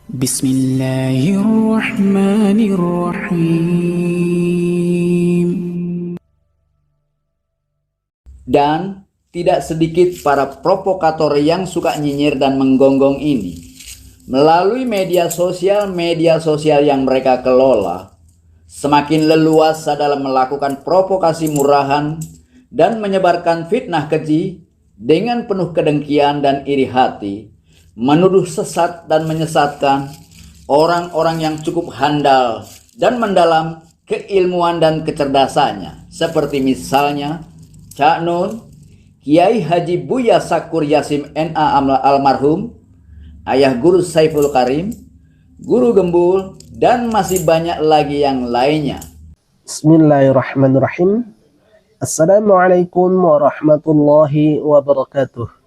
Bismillahirrahmanirrahim. Dan tidak sedikit para provokator yang suka nyinyir dan menggonggong ini. Melalui media sosial yang mereka kelola, semakin leluasa dalam melakukan provokasi murahan dan menyebarkan fitnah keji dengan penuh kedengkian dan iri hati, menuduh sesat dan menyesatkan orang-orang yang cukup handal dan mendalam keilmuan dan kecerdasannya, seperti misalnya Cak Nun, Kiai Haji Buya Sakur Yasim N.A. almarhum, Ayah Guru Saiful Karim, Guru Gembul, dan masih banyak lagi yang lainnya. Bismillahirrahmanirrahim. Assalamualaikum warahmatullahi wabarakatuh.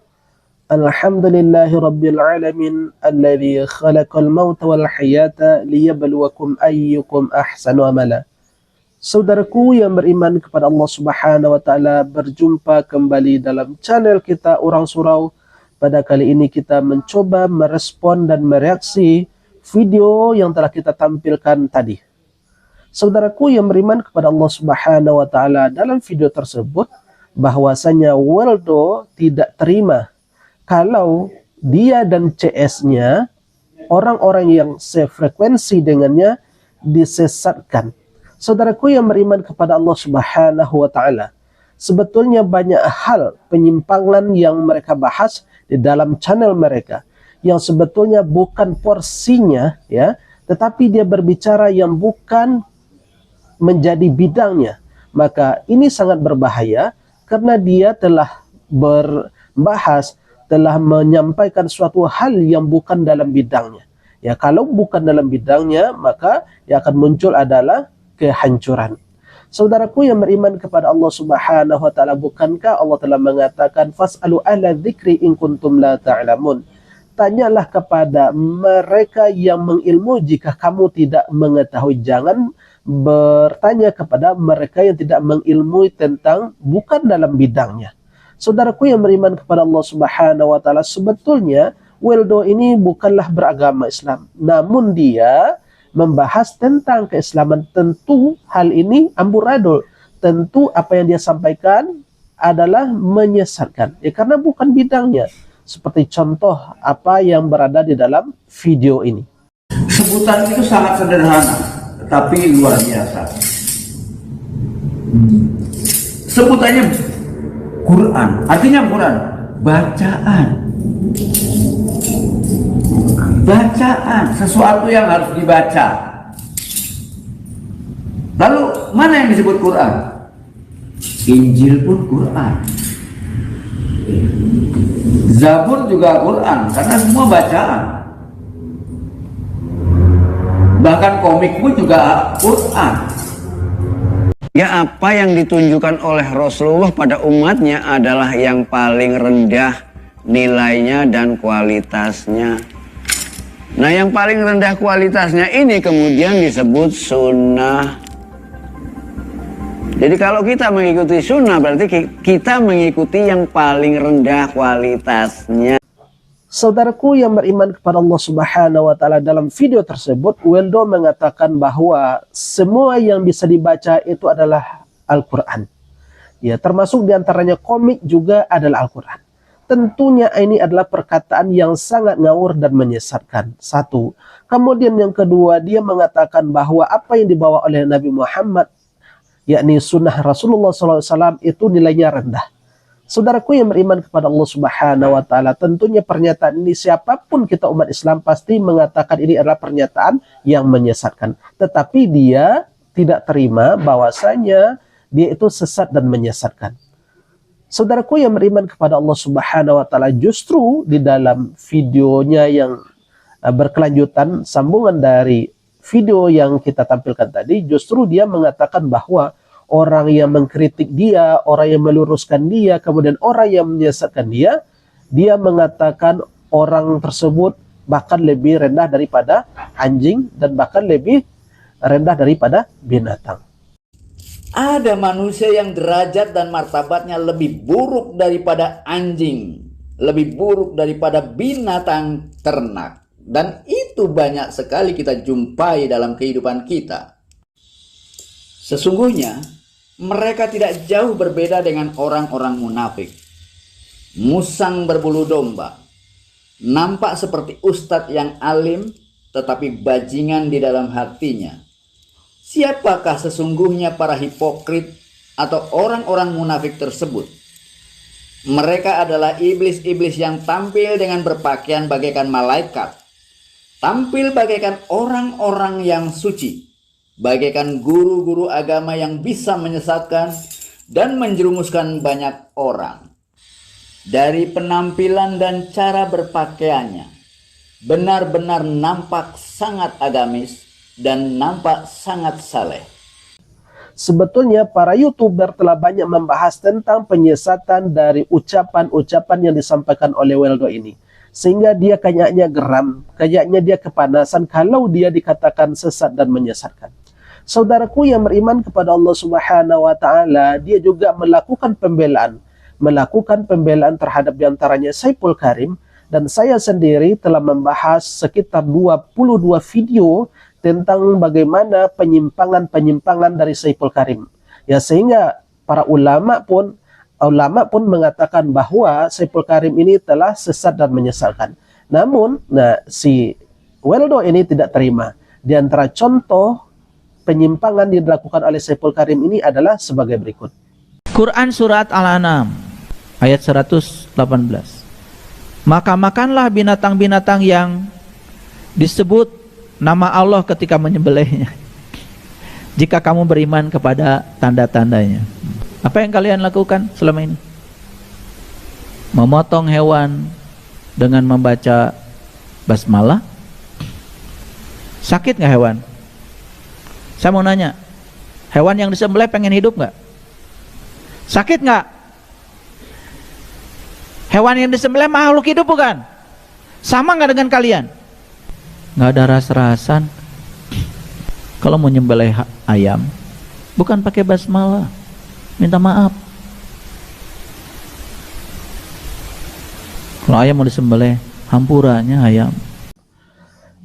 Alhamdulillahi rabbil alamin alladzi khalaqal mauta wal hayata liyabluwakum ayyukum ahsanu amala. Saudaraku yang beriman kepada Allah Subhanahu wa taala, berjumpa kembali dalam channel kita Orang Surau. Pada kali ini kita mencoba merespon dan mereaksi video yang telah kita tampilkan tadi. Saudaraku yang beriman kepada Allah Subhanahu wa taala, dalam video tersebut bahwasanya Waldo tidak terima kalau dia dan CS-nya, orang-orang yang sefrekuensi dengannya, disesatkan. Saudaraku yang beriman kepada Allah Subhanahu wa taala, sebetulnya banyak hal penyimpangan yang mereka bahas di dalam channel mereka yang sebetulnya bukan porsinya, ya, tetapi dia berbicara yang bukan menjadi bidangnya. Maka ini sangat berbahaya karena dia telah berbahas, telah menyampaikan suatu hal yang bukan dalam bidangnya. Ya, kalau bukan dalam bidangnya, maka yang akan muncul adalah kehancuran. Saudaraku yang beriman kepada Allah Subhanahu wa taala, bukankah Allah telah mengatakan fas'alu ahla dzikri in kuntum la ta'lamun? Tanyalah kepada mereka yang mengilmu jika kamu tidak mengetahui. Jangan bertanya kepada mereka yang tidak mengilmui tentang bukan dalam bidangnya. Saudaraku yang beriman kepada Allah Subhanahu wa taala, sebetulnya Waldo ini bukanlah beragama Islam, namun dia membahas tentang keislaman. Tentu hal ini amburadul, tentu apa yang dia sampaikan adalah menyesatkan, ya, karena bukan bidangnya, seperti contoh apa yang berada di dalam video ini. Sebutan itu sangat sederhana tetapi luar biasa. Sebutannya Quran, artinya Quran, bacaan, sesuatu yang harus dibaca. Lalu mana yang disebut Quran? Injil pun Quran, Zabur juga Quran, karena semua bacaan. Bahkan komik pun juga Quran. Ya, apa yang ditunjukkan oleh Rasulullah pada umatnya adalah yang paling rendah nilainya dan kualitasnya. Nah, yang paling rendah kualitasnya ini kemudian disebut sunnah. Jadi kalau kita mengikuti sunnah, berarti kita mengikuti yang paling rendah kualitasnya. Saudaraku yang beriman kepada Allah Subhanahu wa taala, dalam video tersebut Waldo mengatakan bahwa semua yang bisa dibaca itu adalah Al-Quran. Ya, termasuk diantaranya komik juga adalah Al-Quran. Tentunya ini adalah perkataan yang sangat ngawur dan menyesatkan. Satu. Kemudian yang kedua, dia mengatakan bahwa apa yang dibawa oleh Nabi Muhammad, yakni sunnah Rasulullah SAW, itu nilainya rendah. Saudaraku yang beriman kepada Allah Subhanahu wa taala, tentunya pernyataan ini siapapun kita umat Islam pasti mengatakan ini adalah pernyataan yang menyesatkan. Tetapi dia tidak terima bahwasanya dia itu sesat dan menyesatkan. Saudaraku yang beriman kepada Allah Subhanahu wa taala, justru di dalam videonya yang berkelanjutan, sambungan dari video yang kita tampilkan tadi, justru dia mengatakan bahwa orang yang mengkritik dia, orang yang meluruskan dia, kemudian orang yang menyesatkan dia, dia mengatakan orang tersebut bahkan lebih rendah daripada anjing dan bahkan lebih rendah daripada binatang. Ada manusia yang derajat dan martabatnya lebih buruk daripada anjing, lebih buruk daripada binatang ternak. Dan itu begitu banyak sekali kita jumpai dalam kehidupan kita. Sesungguhnya, mereka tidak jauh berbeda dengan orang-orang munafik. Musang berbulu domba, nampak seperti ustadz yang alim, tetapi bajingan di dalam hatinya. Siapakah sesungguhnya para hipokrit atau orang-orang munafik tersebut? Mereka adalah iblis-iblis yang tampil dengan berpakaian bagaikan malaikat, tampil bagaikan orang-orang yang suci, bagaikan guru-guru agama yang bisa menyesatkan dan menjerumuskan banyak orang. Dari penampilan dan cara berpakaiannya, benar-benar nampak sangat agamis dan nampak sangat saleh. Sebetulnya para YouTuber telah banyak membahas tentang penyesatan dari ucapan-ucapan yang disampaikan oleh Weldo ini. Sehingga dia kayaknya geram, kayaknya dia kepanasan kalau dia dikatakan sesat dan menyesatkan. Saudaraku yang beriman kepada Allah Subhanahu wa taala, dia juga melakukan pembelaan terhadap diantaranya Saiful Karim, dan saya sendiri telah membahas sekitar 22 video tentang bagaimana penyimpangan-penyimpangan dari Saiful Karim. Ya, sehingga para ulama pun mengatakan bahwa Saiful Karim ini telah sesat dan menyesalkan. Namun, si Weldo ini tidak terima. Di antara contoh penyimpangan yang dilakukan oleh Saiful Karim ini adalah sebagai berikut. Quran Surat Al-An'am ayat 118. Maka makanlah binatang-binatang yang disebut nama Allah ketika menyembelihnya, jika kamu beriman kepada tanda-tandanya. Apa yang kalian lakukan selama ini? Memotong hewan dengan membaca basmalah? Sakit nggak hewan? Saya mau nanya, hewan yang disembelih pengen hidup nggak? Sakit nggak? Hewan yang disembelih makhluk hidup bukan? Sama nggak dengan kalian? Nggak ada ras-rasan. Kalau mau nyembelih ayam, bukan pakai basmalah, minta maaf. Kalau ayam mau disembelih, hampurannya ayam.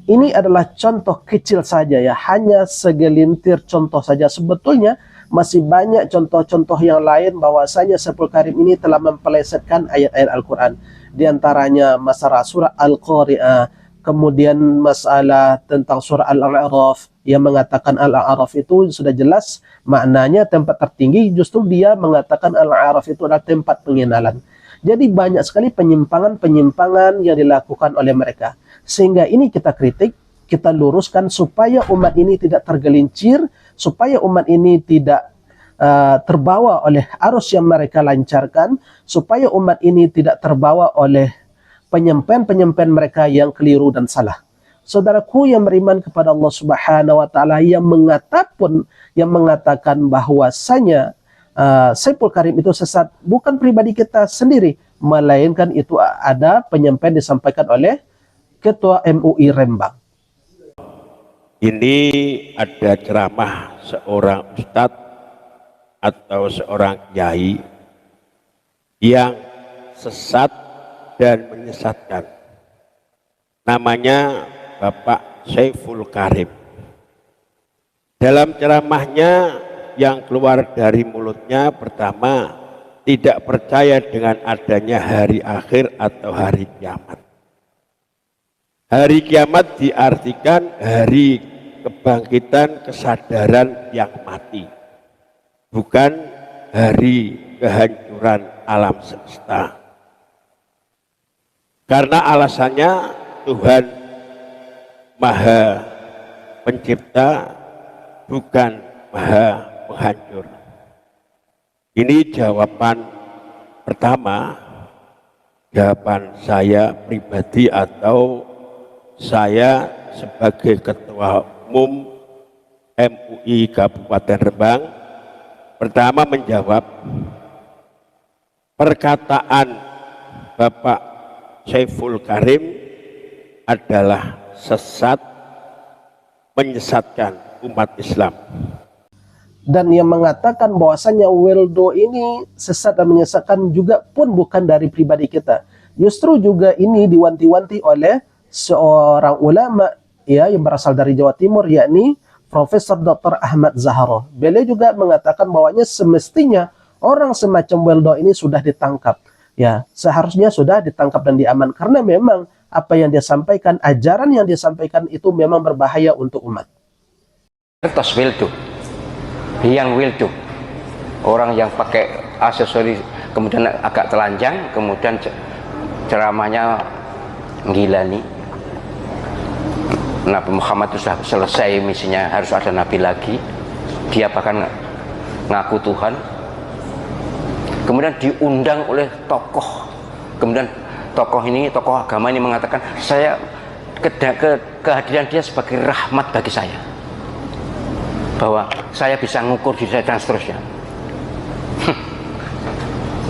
Ini adalah contoh kecil saja ya, hanya segelintir contoh saja. Sebetulnya masih banyak contoh-contoh yang lain bahwasanya Saiful Karim ini telah mempelesetkan ayat-ayat Al-Quran. Di antaranya masalah surah Al-Qari'ah, kemudian masalah tentang surah Al-A'raf yang mengatakan Al-A'raf itu sudah jelas maknanya tempat tertinggi, justru dia mengatakan Al-A'raf itu adalah tempat pengenalan. Jadi banyak sekali penyimpangan-penyimpangan yang dilakukan oleh mereka. Sehingga ini kita kritik, kita luruskan supaya umat ini tidak tergelincir, supaya umat ini tidak terbawa oleh arus yang mereka lancarkan, supaya umat ini tidak terbawa oleh penyempen-penyempen mereka yang keliru dan salah. Saudaraku yang beriman kepada Allah Subhanahu wa taala, yang mengatakan bahwasanya Saiful Karim itu sesat, bukan pribadi kita sendiri, melainkan itu ada penyempen disampaikan oleh Ketua MUI Rembang. Ini ada ceramah seorang ustadz atau seorang kiai yang sesat dan menyesatkan. Namanya Bapak Saiful Karim. Dalam ceramahnya yang keluar dari mulutnya, pertama, tidak percaya dengan adanya hari akhir atau hari kiamat. Hari kiamat diartikan hari kebangkitan kesadaran yang mati, bukan hari kehancuran alam semesta. Karena alasannya Tuhan Maha Pencipta, bukan Maha Penghancur. Ini jawaban pertama, jawaban saya pribadi atau saya sebagai Ketua Umum MUI Kabupaten Rembang. Pertama, menjawab perkataan Bapak Saiful Karim adalah sesat, menyesatkan umat Islam. Dan yang mengatakan bahwasanya Weldo ini sesat dan menyesatkan juga pun bukan dari pribadi kita. Justru juga ini diwanti-wanti oleh seorang ulama ya yang berasal dari Jawa Timur, yakni Profesor Dr. Ahmad Zahro. Beliau juga mengatakan bahwanya semestinya orang semacam Waldo ini sudah ditangkap. Ya, seharusnya sudah ditangkap dan diaman, karena memang apa yang dia sampaikan, ajaran yang dia sampaikan itu memang berbahaya untuk umat. Tos Wildo, yang Wildo, orang yang pakai aksesoris kemudian agak telanjang, kemudian ceramahnya gilani. Nabi Muhammad itu sudah selesai misinya, harus ada nabi lagi. Dia bahkan ngaku Tuhan. Kemudian diundang oleh tokoh. Kemudian tokoh agama ini mengatakan, saya kehadiran dia sebagai rahmat bagi saya. Bahwa saya bisa ngukur diri saya dan seterusnya.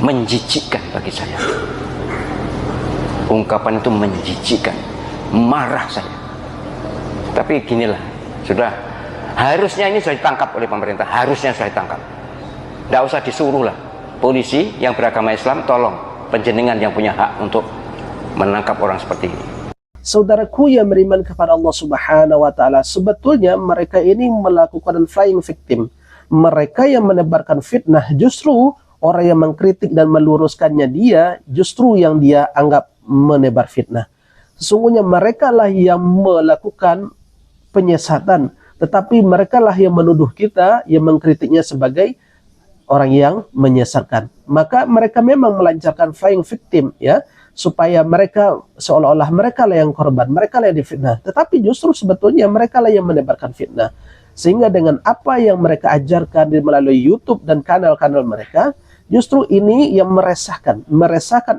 Menjijikkan bagi saya. Ungkapan itu menjijikkan, marah saya. Tapi ginilah, sudah harusnya ini sudah ditangkap oleh pemerintah, harusnya sudah ditangkap. Tidak usah disuruh lah. Polisi yang beragama Islam, tolong penjenengan yang punya hak untuk menangkap orang seperti ini. Saudaraku yang beriman kepada Allah Subhanahu wa Ta'ala, sebetulnya mereka ini melakukan flying victim. Mereka yang menebarkan fitnah, justru orang yang mengkritik dan meluruskannya dia, justru yang dia anggap menebar fitnah. Sesungguhnya mereka lah yang melakukan penyesatan, tetapi mereka lah yang menuduh kita, yang mengkritiknya sebagai orang yang menyesatkan. Maka mereka memang melancarkan flying victim, ya, supaya mereka seolah-olah mereka lah yang korban, mereka lah yang difitnah. Tetapi justru sebetulnya mereka lah yang menebarkan fitnah. Sehingga dengan apa yang mereka ajarkan melalui YouTube dan kanal-kanal mereka, justru ini yang meresahkan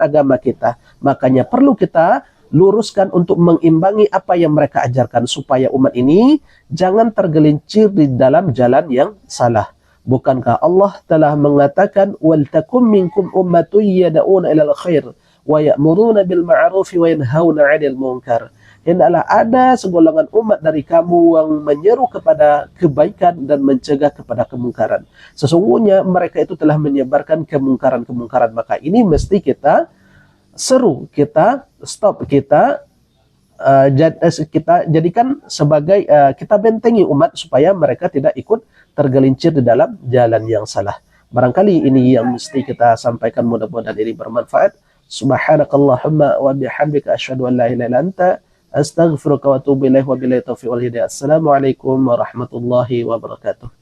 agama kita. Makanya perlu kita luruskan untuk mengimbangi apa yang mereka ajarkan, supaya umat ini jangan tergelincir di dalam jalan yang salah. Bukankah Allah telah mengatakan, wal takum minkum ummatun yad'una ilal khair wa ya'muruna bil ma'ruf wa yanhauna 'anil munkar. Hendaklah ada segolongan umat dari kamu yang menyeru kepada kebaikan dan mencegah kepada kemungkaran. Sesungguhnya mereka itu telah menyebarkan kemungkaran-kemungkaran. Maka ini mesti kita seru, kita stop, kita jadikan sebagai kita bentengi umat supaya mereka tidak ikut tergelincir di dalam jalan yang salah. Barangkali ini yang mesti kita sampaikan, mudah-mudahan ini bermanfaat. Subhanakallahumma wa bihamdika asyhadu an la ilaha illa anta astaghfiruka wa atubu ilaik wa billahi taufiq wal hidayah. Assalamualaikum warahmatullahi wabarakatuh.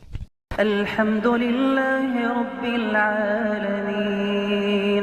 Alhamdulillahi rabbil alamin.